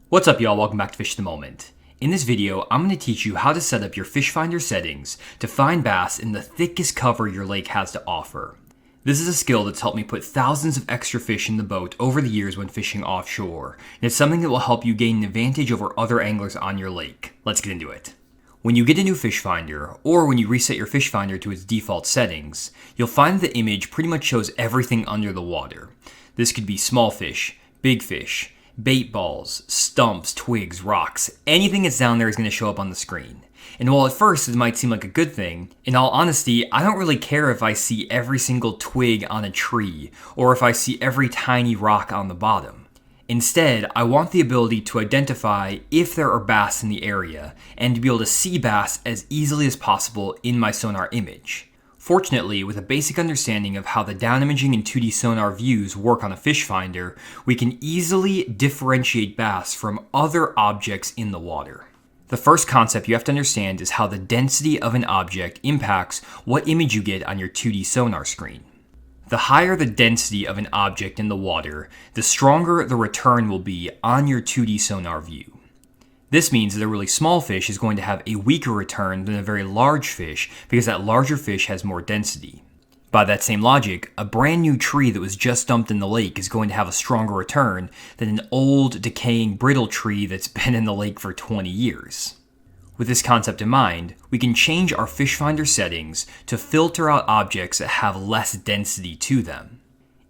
What's up, y'all? Welcome back to Fish the Moment. In this video, I'm going to teach you how to set up your fish finder settings to find bass in the thickest cover your lake has to offer. This is a skill that's helped me put thousands of extra fish in the boat over the years when fishing offshore, and it's something that will help you gain an advantage over other anglers on your lake. Let's get into it. When you get a new fish finder, or when you reset your fish finder to its default settings, you'll find the image pretty much shows everything under the water. This could be small fish, big fish, bait balls, stumps, twigs, rocks. Anything that's down there is going to show up on the screen. And while at first it might seem like a good thing, in all honesty, I don't really care if I see every single twig on a tree, or if I see every tiny rock on the bottom. Instead, I want the ability to identify if there are bass in the area, and to be able to see bass as easily as possible in my sonar image. Fortunately, with a basic understanding of how the down imaging and 2D sonar views work on a fish finder, we can easily differentiate bass from other objects in the water. The first concept you have to understand is how the density of an object impacts what image you get on your 2D sonar screen. The higher the density of an object in the water, the stronger the return will be on your 2D sonar view. This means that a really small fish is going to have a weaker return than a very large fish because that larger fish has more density. By that same logic, a brand new tree that was just dumped in the lake is going to have a stronger return than an old, decaying, brittle tree that's been in the lake for 20 years. With this concept in mind, we can change our fish finder settings to filter out objects that have less density to them.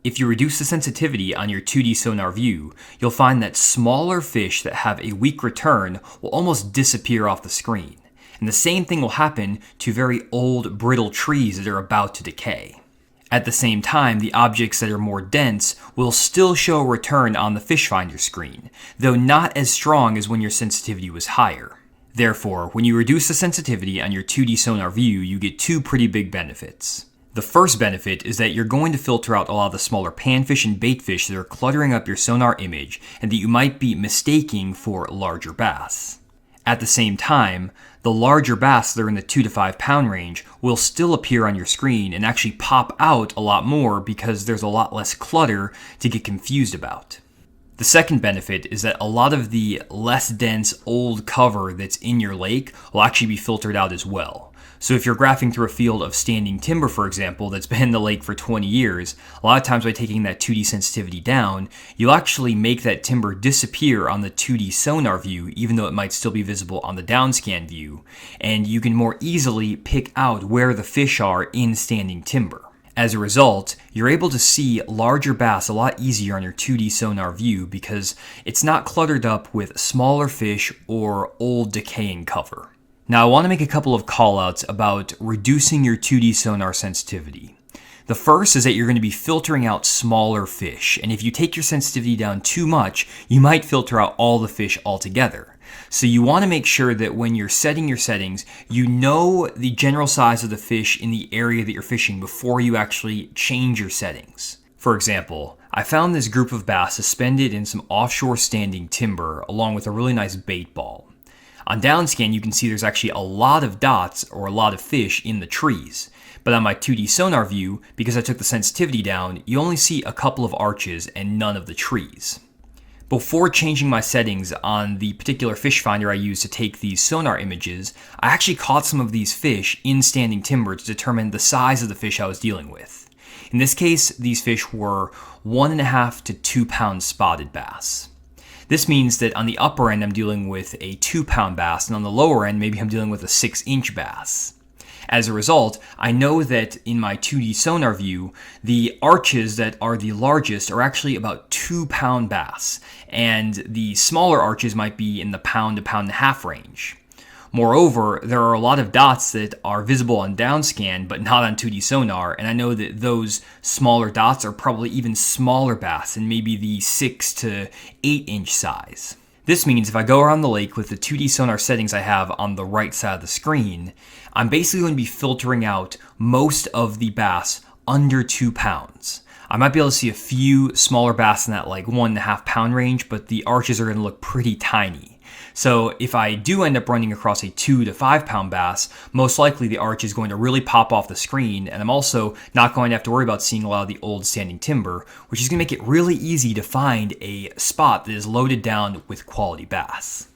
If you reduce the sensitivity on your 2D sonar view, you'll find that smaller fish that have a weak return will almost disappear off the screen. And the same thing will happen to very old, brittle trees that are about to decay. At the same time, the objects that are more dense will still show a return on the fish finder screen, though not as strong as when your sensitivity was higher. Therefore, when you reduce the sensitivity on your 2D sonar view, you get two pretty big benefits. The first benefit is that you're going to filter out a lot of the smaller panfish and baitfish that are cluttering up your sonar image and that you might be mistaking for larger bass. At the same time, the larger bass that are in the 2 to 5 pound range will still appear on your screen and actually pop out a lot more because there's a lot less clutter to get confused about. The second benefit is that a lot of the less dense old cover that's in your lake will actually be filtered out as well. So if you're graphing through a field of standing timber, for example, that's been in the lake for 20 years, a lot of times by taking that 2D sensitivity down, you'll actually make that timber disappear on the 2D sonar view, even though it might still be visible on the downscan view, and you can more easily pick out where the fish are in standing timber. As a result, you're able to see larger bass a lot easier on your 2D sonar view because it's not cluttered up with smaller fish or old decaying cover. Now I want to make a couple of callouts about reducing your 2D sonar sensitivity. The first is that you're going to be filtering out smaller fish, and if you take your sensitivity down too much, you might filter out all the fish altogether. So you want to make sure that when you're setting your settings, you know the general size of the fish in the area that you're fishing before you actually change your settings. For example, I found this group of bass suspended in some offshore standing timber along with a really nice bait ball. On downscan, you can see there's actually a lot of dots or a lot of fish in the trees. But on my 2D sonar view, because I took the sensitivity down, you only see a couple of arches and none of the trees. Before changing my settings on the particular fish finder I use to take these sonar images, I actually caught some of these fish in standing timber to determine the size of the fish I was dealing with. In this case, these fish were 1.5 to 2 pound spotted bass. This means that on the upper end I'm dealing with a 2 pound bass, and on the lower end maybe I'm dealing with a 6-inch bass. As a result, I know that in my 2D sonar view, the arches that are the largest are actually about 2 pound bass, and the smaller arches might be in the pound to pound and a half range. Moreover, there are a lot of dots that are visible on downscan but not on 2D sonar, and I know that those smaller dots are probably even smaller bass and maybe the 6 to 8-inch size. This means if I go around the lake with the 2D sonar settings I have on the right side of the screen, I'm basically going to be filtering out most of the bass under 2 pounds. I might be able to see a few smaller bass in that like 1.5 pound range, but the arches are going to look pretty tiny. So if I do end up running across a 2 to 5 pound bass, most likely the arch is going to really pop off the screen, and I'm also not going to have to worry about seeing a lot of the old standing timber, which is going to make it really easy to find a spot that is loaded down with quality bass.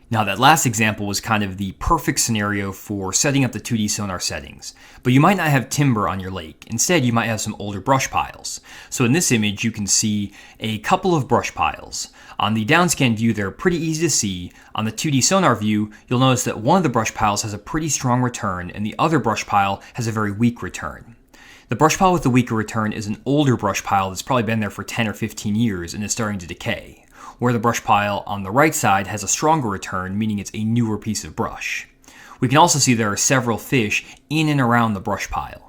Now that last example was kind of the perfect scenario for setting up the 2D sonar settings, but you might not have timber on your lake. Instead, you might have some older brush piles. So in this image, you can see a couple of brush piles. On the downscan view, they're pretty easy to see. On the 2D sonar view, you'll notice that one of the brush piles has a pretty strong return and the other brush pile has a very weak return. The brush pile with the weaker return is an older brush pile that's probably been there for 10 or 15 years and is starting to decay, where the brush pile on the right side has a stronger return, meaning it's a newer piece of brush. We can also see there are several fish in and around the brush pile.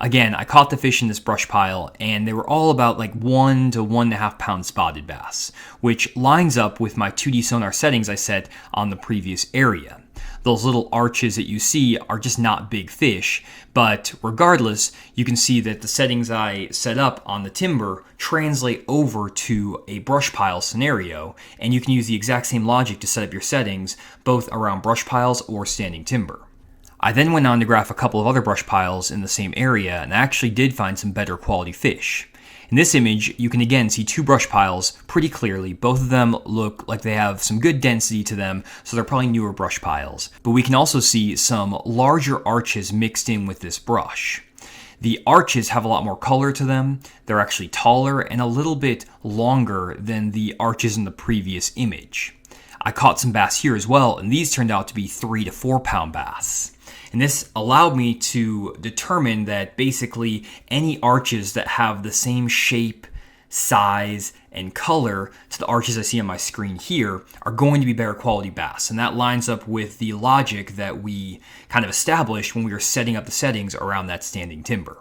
Again, I caught the fish in this brush pile, and they were all about like 1 to 1.5 pound spotted bass, which lines up with my 2D sonar settings I set on the previous area. Those little arches that you see are just not big fish, but regardless, you can see that the settings I set up on the timber translate over to a brush pile scenario, and you can use the exact same logic to set up your settings both around brush piles or standing timber. I then went on to graph a couple of other brush piles in the same area, and I actually did find some better quality fish. In this image, you can again see two brush piles pretty clearly. Both of them look like they have some good density to them, so they're probably newer brush piles. But we can also see some larger arches mixed in with this brush. The arches have a lot more color to them. They're actually taller and a little bit longer than the arches in the previous image. I caught some bass here as well, and these turned out to be 3 to 4 pound bass. And this allowed me to determine that basically any arches that have the same shape, size, and color to the arches I see on my screen here are going to be better quality bass. And that lines up with the logic that we kind of established when we were setting up the settings around that standing timber.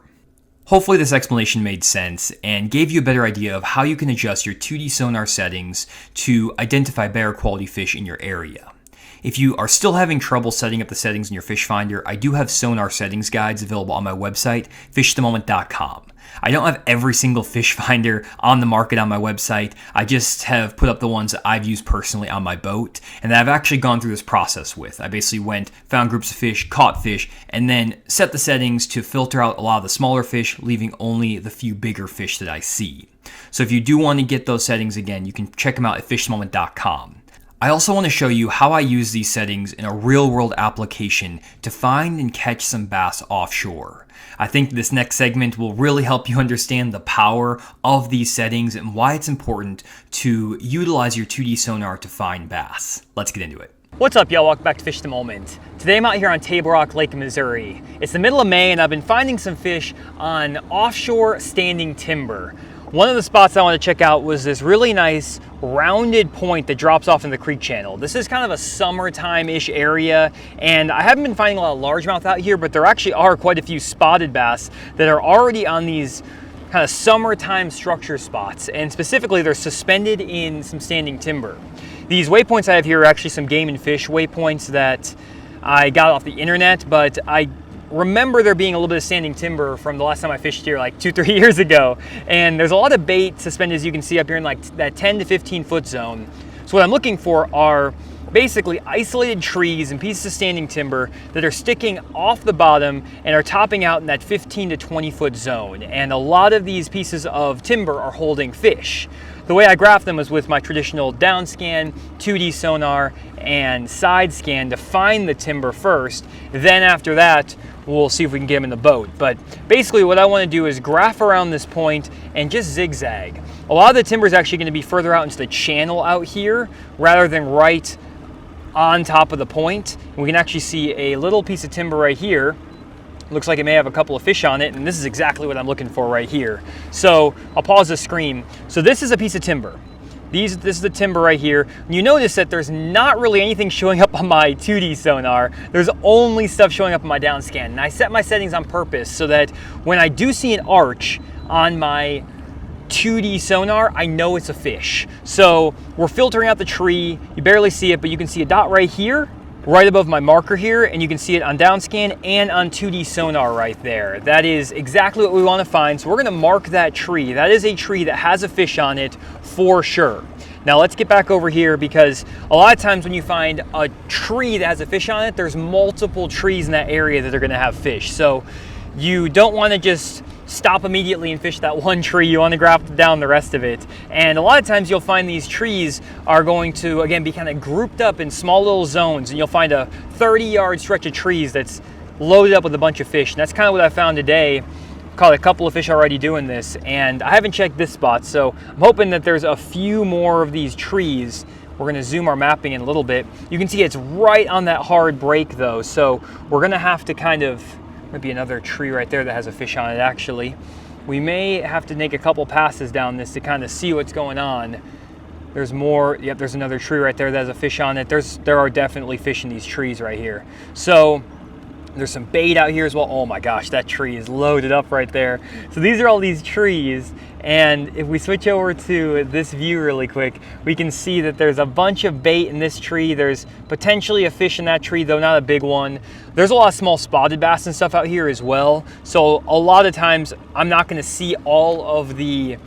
Hopefully this explanation made sense and gave you a better idea of how you can adjust your 2D sonar settings to identify better quality fish in your area. If you are still having trouble setting up the settings in your fish finder, I do have sonar settings guides available on my website, fishthemoment.com. I don't have every single fish finder on the market on my website. I just have put up the ones that I've used personally on my boat and that I've actually gone through this process with. I basically found groups of fish, caught fish, and then set the settings to filter out a lot of the smaller fish, leaving only the few bigger fish that I see. So if you do want to get those settings again, you can check them out at fishthemoment.com. I also want to show you how I use these settings in a real-world application to find and catch some bass offshore. I think this next segment will really help you understand the power of these settings and why it's important to utilize your 2D sonar to find bass. Let's get into it. What's up, y'all? Welcome back to Fish the Moment. Today I'm out here on Table Rock Lake, Missouri. It's the middle of May and I've been finding some fish on offshore standing timber. One of the spots I want to check out was this really nice rounded point that drops off in the creek channel. This is kind of a summertime-ish area, and I haven't been finding a lot of largemouth out here, but there actually are quite a few spotted bass that are already on these kind of summertime structure spots, and specifically they're suspended in some standing timber. These waypoints I have here are actually some game and fish waypoints that I got off the internet, but I remember there being a little bit of standing timber from the last time I fished here like 2-3 years ago, and there's a lot of bait suspended, as you can see up here, in like that 10 to 15 foot zone. So what I'm looking for are basically isolated trees and pieces of standing timber that are sticking off the bottom and are topping out in that 15 to 20 foot zone, and a lot of these pieces of timber are holding fish. The way I graph them is with my traditional down scan, 2D sonar, and side scan to find the timber first. Then after that, we'll see if we can get them in the boat. But basically what I want to do is graph around this point and just zigzag. A lot of the timber is actually going to be further out into the channel out here rather than right on top of the point. And we can actually see a little piece of timber right here. Looks like it may have a couple of fish on it, and this is exactly what I'm looking for right here. So I'll pause the screen. So this is a piece of timber. This is the timber right here. And you notice that there's not really anything showing up on my 2D sonar. There's only stuff showing up on my down scan. And I set my settings on purpose so that when I do see an arch on my 2D sonar, I know it's a fish. So we're filtering out the tree. You barely see it, but you can see a dot right here right above my marker here, and you can see it on downscan and on 2D sonar right there. That is exactly what we want to find. So we're going to mark that tree. That is a tree that has a fish on it for sure. Now let's get back over here, because a lot of times when you find a tree that has a fish on it, there's multiple trees in that area that are going to have fish. So you don't want to just stop immediately and fish that one tree. You want to graft down the rest of it. And a lot of times you'll find these trees are going to, again, be kind of grouped up in small little zones, and you'll find a 30-yard stretch of trees that's loaded up with a bunch of fish. And that's kind of what I found today. Caught a couple of fish already doing this, and I haven't checked this spot, so I'm hoping that there's a few more of these trees. We're going to zoom our mapping in a little bit. You can see it's right on that hard break though, so we're going to have to kind of, maybe another tree right there that has a fish on it actually. We may have to make a couple passes down this to kind of see what's going on. There's more, yep, there's another tree right there that has a fish on it. There are definitely fish in these trees right here. So there's some bait out here as well. Oh my gosh, that tree is loaded up right there. So these are all these trees, and if we switch over to this view really quick, we can see that there's a bunch of bait in this tree. There's potentially a fish in that tree, though not a big one. There's a lot of small spotted bass and stuff out here as well. So a lot of times I'm not going to see all of the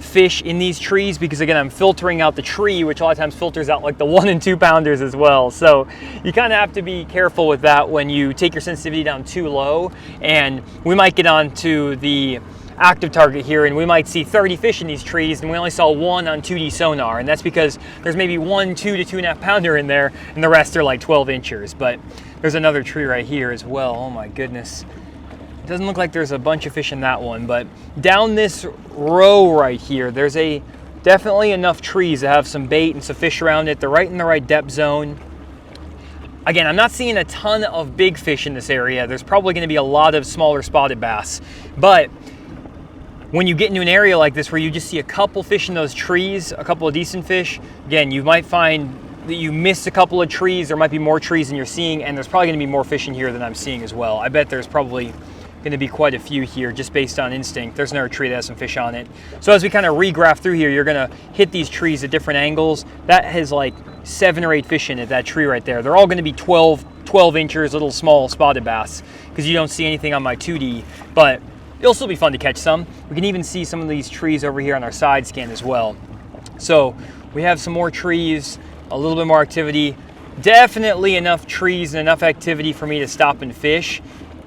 fish in these trees, because again, I'm filtering out the tree, which a lot of times filters out like the 1 and 2 pounders as well. So you kind of have to be careful with that when you take your sensitivity down too low. And we might get onto the active target here, and we might see 30 fish in these trees, and we only saw 1 on 2D sonar, and that's because there's maybe 1 2 to 2.5 pounder in there, and the rest are like 12 inchers. But there's another tree right here as well. Oh my goodness. Doesn't look like there's a bunch of fish in that one, but down this row right here, there's definitely enough trees that have some bait and some fish around it. They're right in the right depth zone. Again, I'm not seeing a ton of big fish in this area. There's probably going to be a lot of smaller spotted bass, but when you get into an area like this where you just see a couple fish in those trees, a couple of decent fish, again, you might find that you missed a couple of trees. There might be more trees than you're seeing, and there's probably going to be more fish in here than I'm seeing as well. I bet there's probably going to be quite a few here just based on instinct. There's another tree that has some fish on it. So as we kind of regraph through here, you're going to hit these trees at different angles. That has like 7 or 8 fish in it, that tree right there. They're all going to be 12 inchers, little small spotted bass, because you don't see anything on my 2D, but it'll still be fun to catch some. We can even see some of these trees over here on our side scan as well. So we have some more trees, a little bit more activity, definitely enough trees and enough activity for me to stop and fish.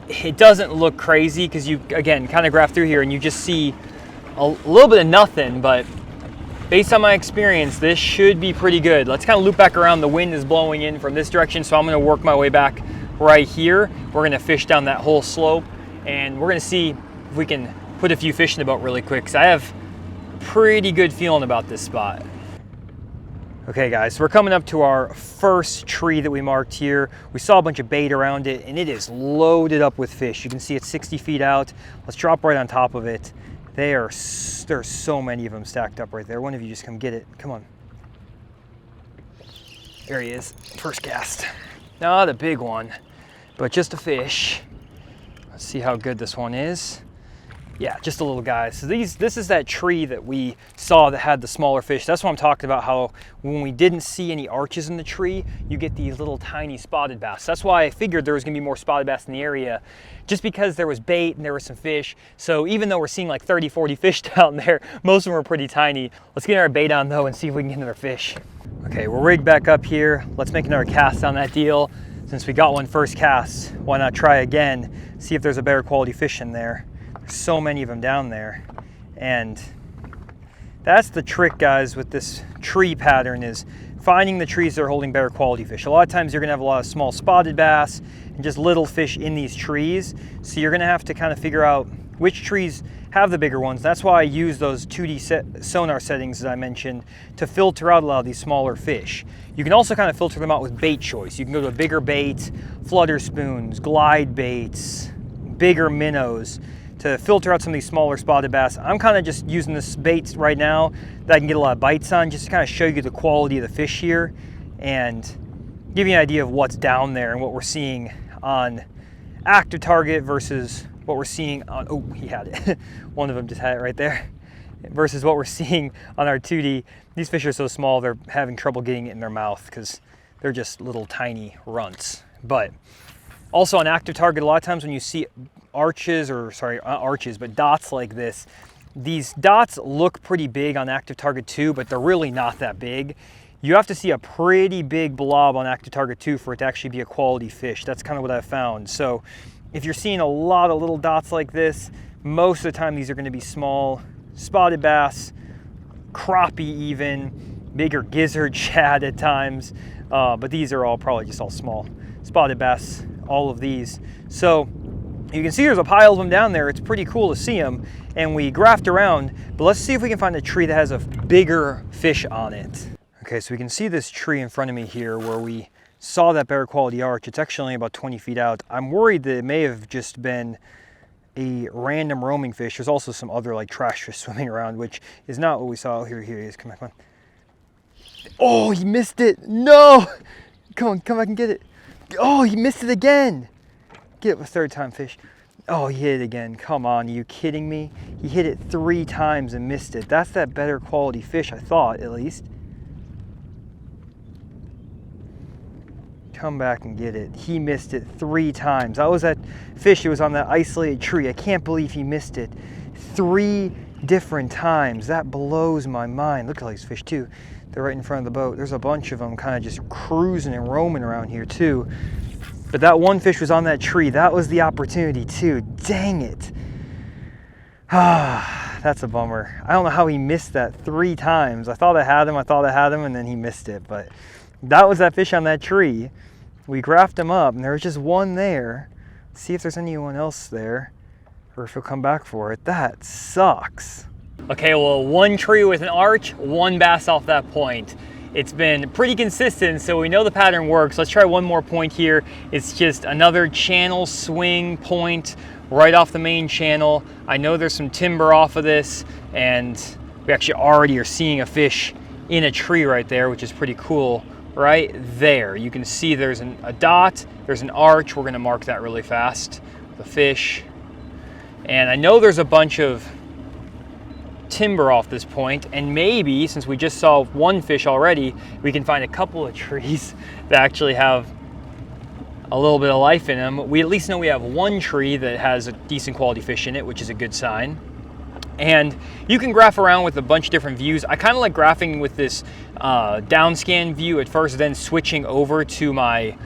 It doesn't look crazy because you, again, kind of graph through here and you just see a little bit of nothing, but based on my experience, this should be pretty good. Let's kind of loop back around. The wind is blowing in from this direction, so I'm going to work my way back right here. We're going to fish down that whole slope, and we're going to see if we can put a few fish in the boat really quick, because I have a pretty good feeling about this spot. Okay guys, so we're coming up to our first tree that we marked here. We saw a bunch of bait around it, and it is loaded up with fish. You can see it's 60 feet out. Let's drop right on top of it. There's so many of them stacked up right there. One of you just come get it. Come on. There he is, first cast. Not a big one, but just a fish. Let's see how good this one is. Yeah, just a little guy. So this is that tree that we saw that had the smaller fish. That's what I'm talking about, how when we didn't see any arches in the tree, you get these little tiny spotted bass. That's why I figured there was gonna be more spotted bass in the area, just because there was bait and there was some fish. So even though we're seeing like 30, 40 fish down there, most of them are pretty tiny. Let's get our bait on though and see if we can get another fish. Okay, we're rigged back up here. Let's make another cast on that deal. Since we got one first cast, why not try again, see if there's a better quality fish in there. There's so many of them down there, and that's the trick, guys, with this tree pattern, is finding the trees that are holding better quality fish. A lot of times you're gonna have a lot of small spotted bass and just little fish in these trees, so you're gonna have to kind of figure out which trees have the bigger ones. That's why I use those 2D sonar settings that I mentioned to filter out a lot of these smaller fish. You can also kind of filter them out with bait choice. You can go to a bigger bait, flutter spoons, glide baits, bigger minnows, to filter out some of these smaller spotted bass. I'm kind of just using this bait right now that I can get a lot of bites on, just to kind of show you the quality of the fish here and give you an idea of what's down there and what we're seeing on active target versus what we're seeing on, oh, he had it. One of them just had it right there. Versus what we're seeing on our 2D. These fish are so small, they're having trouble getting it in their mouth because they're just little tiny runts. But also on active target, a lot of times when you see arches, or sorry, not arches, but dots like this, these dots look pretty big on active target 2, but they're really not that big. You have to see a pretty big blob on active target 2 for it to actually be a quality fish. That's kind of what I've found. So if you're seeing a lot of little dots like this, most of the time these are going to be small spotted bass, crappie even, bigger gizzard, shad at times. But these are all probably just all small spotted bass, all of these. So you can see there's a pile of them down there. It's pretty cool to see them. And we graphed around, but let's see if we can find a tree that has a bigger fish on it. Okay, so we can see this tree in front of me here where we saw that better quality arch. It's actually only about 20 feet out. I'm worried that it may have just been a random roaming fish. There's also some other like trash fish swimming around, which is not what we saw. Oh, here he is. Come on, come on. Oh, he missed it. No! Come on, come back and get it. Oh, he missed it again. Get it the third time fish. Oh, he hit it again. Come on, are you kidding me? He hit it 3 times and missed it. That's that better quality fish, I thought, at least. Come back and get it. He missed it 3 times. That was that fish that was on that isolated tree. I can't believe he missed it 3 different times. That blows my mind. Look at all these fish too. They're right in front of the boat. There's a bunch of them kind of just cruising and roaming around here too. But that one fish was on that tree. That was the opportunity too. Dang it. Ah, that's a bummer. I don't know how he missed that 3 times. I thought I had him, and then he missed it. But that was that fish on that tree. We graphed him up, and there was just one there. Let's see if there's anyone else there, or if he'll come back for it. That sucks. Okay, well, one tree with an arch, 1 bass off that point. It's been pretty consistent, so we know the pattern works. Let's try one more point here. It's just another channel swing point right off the main channel. I know there's some timber off of this, and we actually already are seeing a fish in a tree right there, which is pretty cool. Right there, you can see there's a dot, there's an arch. We're gonna mark that really fast, the fish. And I know there's a bunch of timber off this point, and maybe since we just saw one fish already, we can find a couple of trees that actually have a little bit of life in them. We at least know we have one tree that has a decent quality fish in it, which is a good sign. And you can graph around with a bunch of different views. I kind of like graphing with this down scan view at first, then switching over to my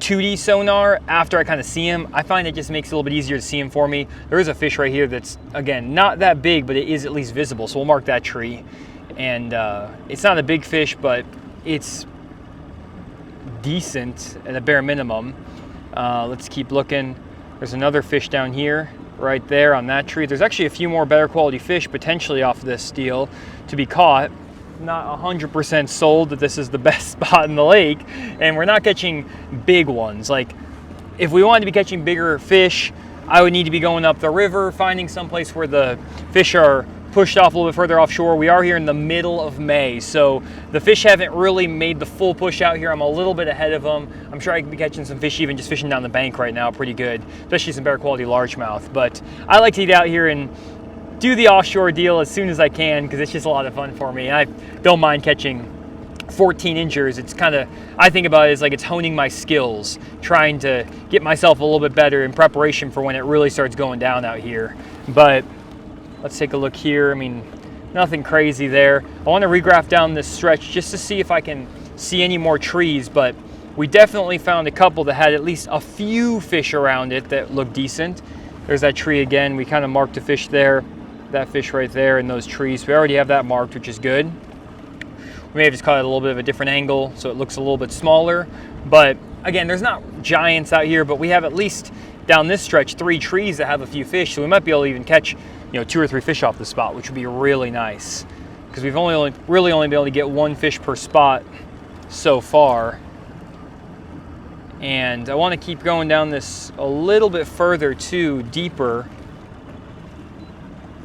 2D sonar after I kind of see him. I find it just makes it a little bit easier to see him for me. There is a fish right here that's, again, not that big, but it is at least visible, so we'll mark that tree. And it's not a big fish, but it's decent at a bare minimum. Let's keep looking. There's another fish down here, right there on that tree. There's actually a few more better quality fish potentially off this deal to be caught. Not 100% sold that this is the best spot in the lake, and we're not catching big ones. Like, if we wanted to be catching bigger fish, I would need to be going up the river, finding someplace where the fish are pushed off a little bit further offshore. We are here in the middle of May, so the fish haven't really made the full push out here. I'm a little bit ahead of them. I'm sure I could be catching some fish even just fishing down the bank right now pretty good, especially some better quality largemouth. But I like to get out here and do the offshore deal as soon as I can because it's just a lot of fun for me. And I don't mind catching 14 inchers. It's kind of, I think about it as like it's honing my skills, trying to get myself a little bit better in preparation for when it really starts going down out here. But let's take a look here. I mean, nothing crazy there. I want to regraph down this stretch just to see if I can see any more trees, but we definitely found a couple that had at least a few fish around it that looked decent. There's that tree again. We kind of marked a fish there, that fish right there in those trees. We already have that marked, which is good. We may have just caught it at a little bit of a different angle, so it looks a little bit smaller. But again, there's not giants out here, but we have at least down this stretch 3 trees that have a few fish, so we might be able to even catch 2 or 3 fish off the spot, which would be really nice because we've really only been able to get 1 fish per spot so far. And I want to keep going down this a little bit further too, deeper.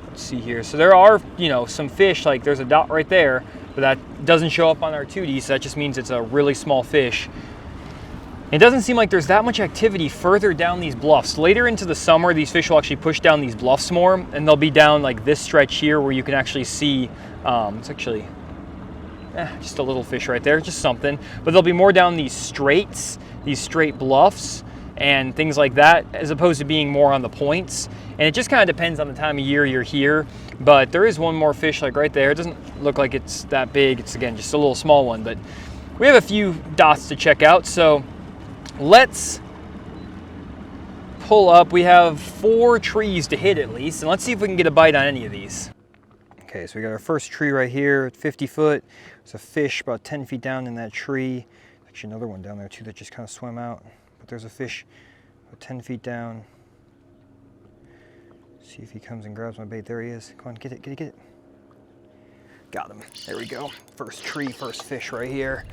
Let's see here. So there are, some fish, like there's a dot right there, but that doesn't show up on our 2D, so that just means it's a really small fish. It doesn't seem like there's that much activity further down these bluffs. Later into the summer, these fish will actually push down these bluffs more, and they'll be down like this stretch here where you can actually see, it's actually Just a little fish right there, just something. But there'll be more down these straights, these straight bluffs and things like that, as opposed to being more on the points. And it just kind of depends on the time of year you're here. But there is one more fish like right there. It doesn't look like it's that big. It's, again, just a little small one, but we have a few dots to check out. So let's pull up. We have 4 trees to hit at least, and let's see if we can get a bite on any of these. Okay, so we got our first tree right here at 50 foot. There's a fish about 10 feet down in that tree. Actually another one down there too that just kind of swam out. But there's a fish about 10 feet down. See if he comes and grabs my bait. There he is. Come on, get it, get it, get it. Got him. There we go. First tree, first fish right here.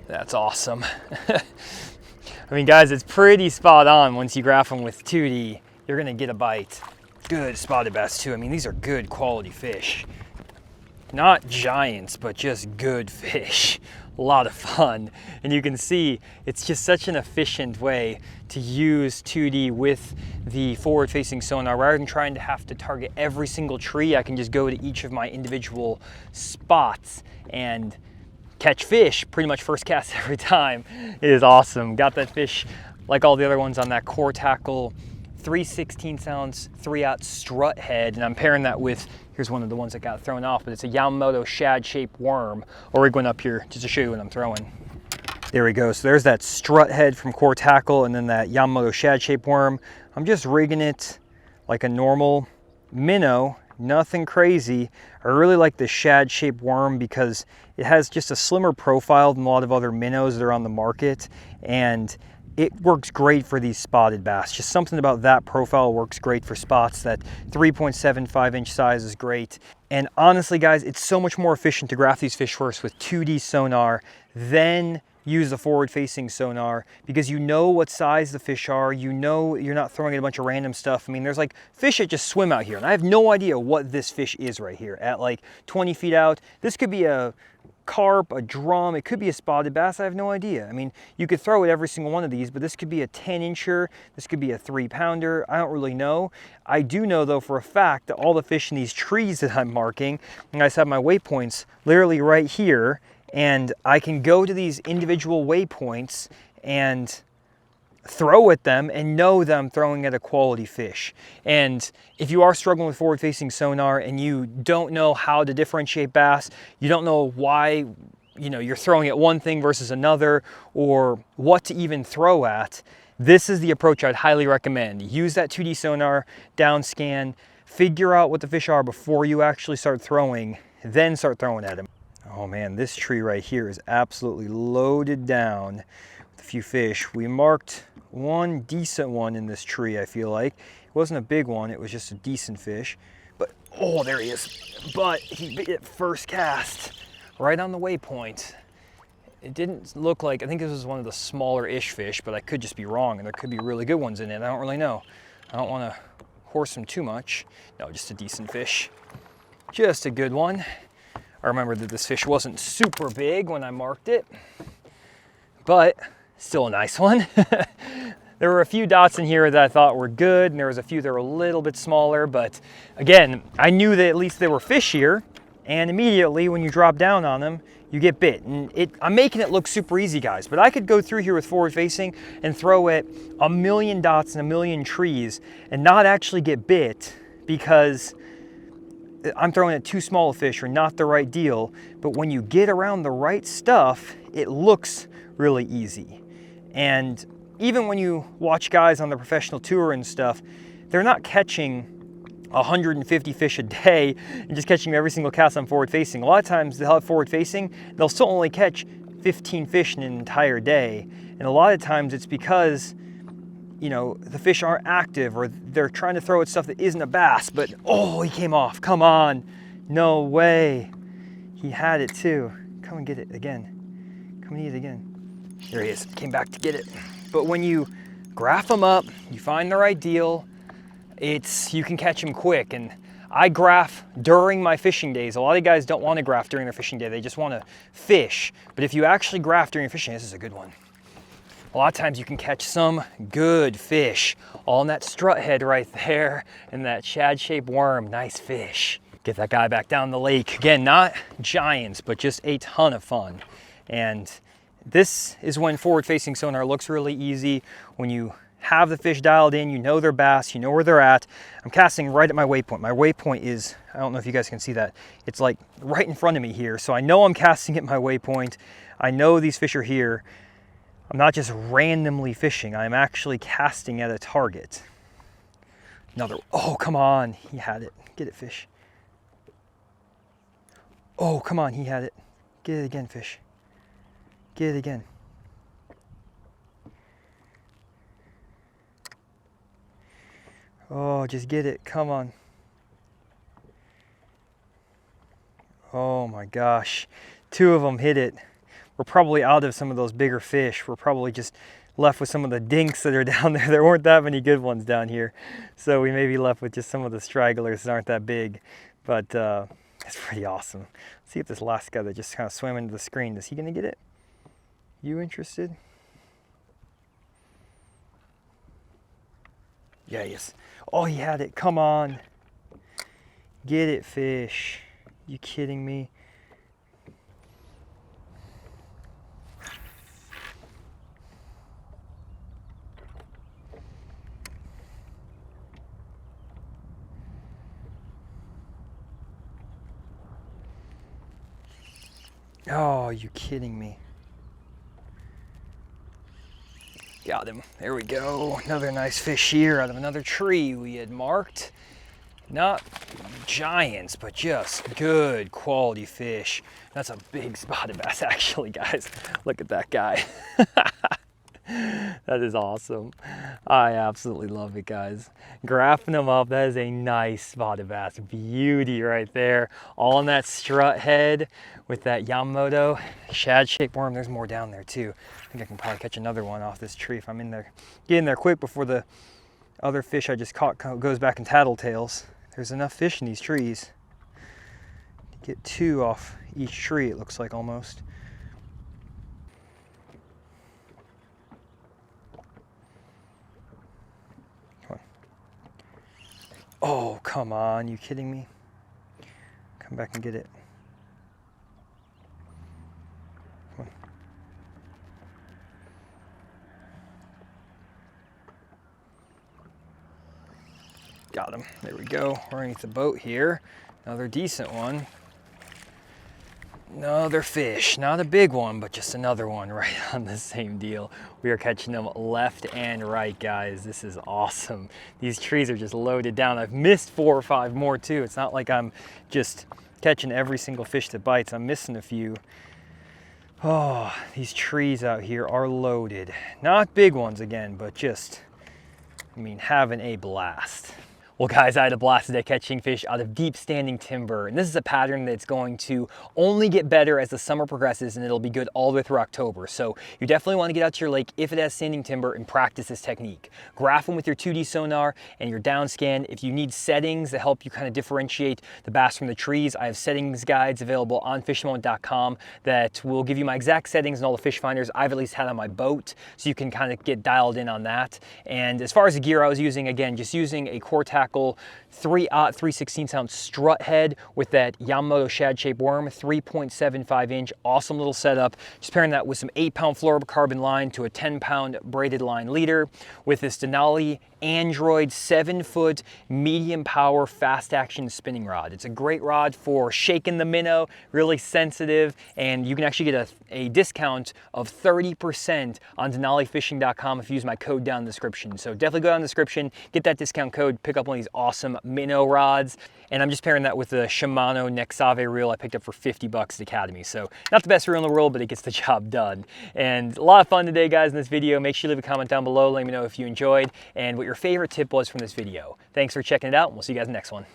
That's awesome. I mean, guys, it's pretty spot on once you graph them with 2D. You're gonna get a bite. Good spotted bass too. I mean, these are good quality fish. Not giants, but just good fish. A lot of fun. And you can see it's just such an efficient way to use 2D with the forward-facing sonar. Rather than trying to have to target every single tree, I can just go to each of my individual spots and catch fish pretty much first cast every time. It is awesome. Got that fish like all the other ones on that Core Tackle 3/16 ounce 3/0 strut head, and I'm pairing that with, here's one of the ones that got thrown off, but it's a Yamamoto shad-shaped worm. Or we're going up here just to show you what I'm throwing. There we go. So there's that strut head from Core Tackle, and then that Yamamoto shad-shaped worm. I'm just rigging it like a normal minnow, nothing crazy. I really like the shad-shaped worm because it has just a slimmer profile than a lot of other minnows that are on the market, and it works great for these spotted bass. Just something about that profile works great for spots. That 3.75 inch size is great. And honestly, guys, it's so much more efficient to graph these fish first with 2D sonar than use the forward-facing sonar, because you know what size the fish are. You know you're not throwing in a bunch of random stuff. I mean, there's like fish that just swim out here, and I have no idea what this fish is right here at like 20 feet out. This could be a carp, a drum, it could be a spotted bass, I have no idea. I mean, you could throw at every single one of these, but this could be a 10-incher, this could be a 3-pounder, I don't really know. I do know though for a fact that all the fish in these trees that I'm marking, and I just have my waypoints literally right here, and I can go to these individual waypoints and throw at them and know that I'm throwing at a quality fish. And if you are struggling with forward-facing sonar and you don't know how to differentiate bass, you don't know why, you know, you're throwing at one thing versus another, or what to even throw at, this is the approach I'd highly recommend. Use that 2D sonar, down scan, figure out what the fish are before you actually start throwing, then start throwing at them. Oh man, this tree right here is absolutely loaded down with a few fish. We marked one decent one in this tree, I feel like. It wasn't a big one, it was just a decent fish. But, oh, there he is. But he bit it first cast, right on the waypoint. It didn't look like, I think this was one of the smaller-ish fish, but I could just be wrong, and there could be really good ones in it. I don't really know. I don't want to horse him too much. No, just a decent fish. Just a good one. I remember that this fish wasn't super big when I marked it, but still a nice one. There were a few dots in here that I thought were good, and there was a few that were a little bit smaller, but again, I knew that at least they were fish here, and immediately when you drop down on them, you get bit. And I'm making it look super easy, guys, but I could go through here with forward facing and throw at a million dots and a million trees and not actually get bit because I'm throwing at too small a fish or not the right deal. But when you get around the right stuff, it looks really easy. And even when you watch guys on the professional tour and stuff, they're not catching 150 fish a day and just catching every single cast on forward facing. A lot of times they'll have forward facing, they'll still only catch 15 fish in an entire day. And a lot of times it's because, you know, the fish aren't active or they're trying to throw at stuff that isn't a bass, but oh, he came off, come on. No way. He had it too. Come and get it again. Come and eat it again. There he is, came back to get it. But when you graph them up, you find the right deal, you can catch them quick. And I graph during my fishing days. A lot of guys don't want to graph during their fishing day, they just want to fish. But if you actually graph during your fishing, this is a good one. A lot of times you can catch some good fish, all in that strut head right there and that shad-shaped worm, nice fish. get that guy back down the lake. Again, not giants, but just a ton of fun. And this is when forward-facing sonar looks really easy. When you have the fish dialed in, you know they're bass, you know where they're at. I'm casting right at my waypoint. My waypoint is, I don't know if you guys can see that, it's like right in front of me here. So I know I'm casting at my waypoint. I know these fish are here. I'm not just randomly fishing. I'm actually casting at a target. Another, oh, come on. He had it. Get it, fish. Oh, come on. He had it. Get it again, fish. Get it again. Oh, just get it. Come on. Oh my gosh. 2 of them hit it. We're probably out of some of those bigger fish. We're probably just left with some of the dinks that are down there. There weren't that many good ones down here. So we may be left with just some of the stragglers that aren't that big. But it's pretty awesome. Let's see if this last guy that just kind of swam into the screen, is he gonna get it? You interested? Yeah, yes. Oh, he had it. Come on. Get it, fish. You kidding me? Oh, you kidding me? Got him. There we go. Another nice fish here out of another tree we had marked. Not giants, but just good quality fish. That's a big spotted bass actually, guys. Look at that guy. That is awesome. I absolutely love it, guys. Graphing them up, that is a nice spotted bass. Beauty right there. All on that strut head with that Yamamoto shad-shaped worm. There's more down there too. I think I can probably catch another one off this tree if I'm in there. Get in there quick before the other fish I just caught goes back in tattletales. There's enough fish in these trees to get 2 off each tree, it looks like almost. Oh, come on, you kidding me? Come back and get it. Come on. Got him. There we go. We're underneath the boat here. Another decent one. Another fish. Not a big one, but just another one right on the same deal. We are catching them left and right, guys. This is awesome. These trees are just loaded down. I've missed 4 or 5 more too. It's not like I'm just catching every single fish that bites. I'm missing a few. Oh, these trees out here are loaded. Not big ones again, but just, I mean, having a blast. Well guys, I had a blast today catching fish out of deep standing timber, and this is a pattern that's going to only get better as the summer progresses, and it'll be good all the way through October. So you definitely want to get out to your lake if it has standing timber and practice this technique. Graph them with your 2D sonar and your down scan. If you need settings that help you kind of differentiate the bass from the trees, I have settings guides available on fishthemoment.com that will give you my exact settings and all the fish finders I've at least had on my boat, so you can kind of get dialed in on that. And as far as the gear I was using, again, just using a core tackle 3/0 3/16 ounce strut head with that Yamamoto shad-shaped worm, 3.75 inch, awesome little setup. Just pairing that with some 8-pound fluorocarbon line to a 10-pound braided line leader with this Denali Android 7-foot medium power fast action spinning rod. It's a great rod for shaking the minnow, really sensitive, and you can actually get a discount of 30% on denalifishing.com if you use my code down in the description. So definitely go down in the description, get that discount code, pick up one of these awesome minnow rods. And I'm just pairing that with the Shimano Nexave reel I picked up for 50 bucks at Academy. So not the best reel in the world, but it gets the job done. And a lot of fun today, guys, in this video. Make sure you leave a comment down below. Let me know if you enjoyed and what your favorite tip was from this video. Thanks for checking it out, and we'll see you guys in the next one.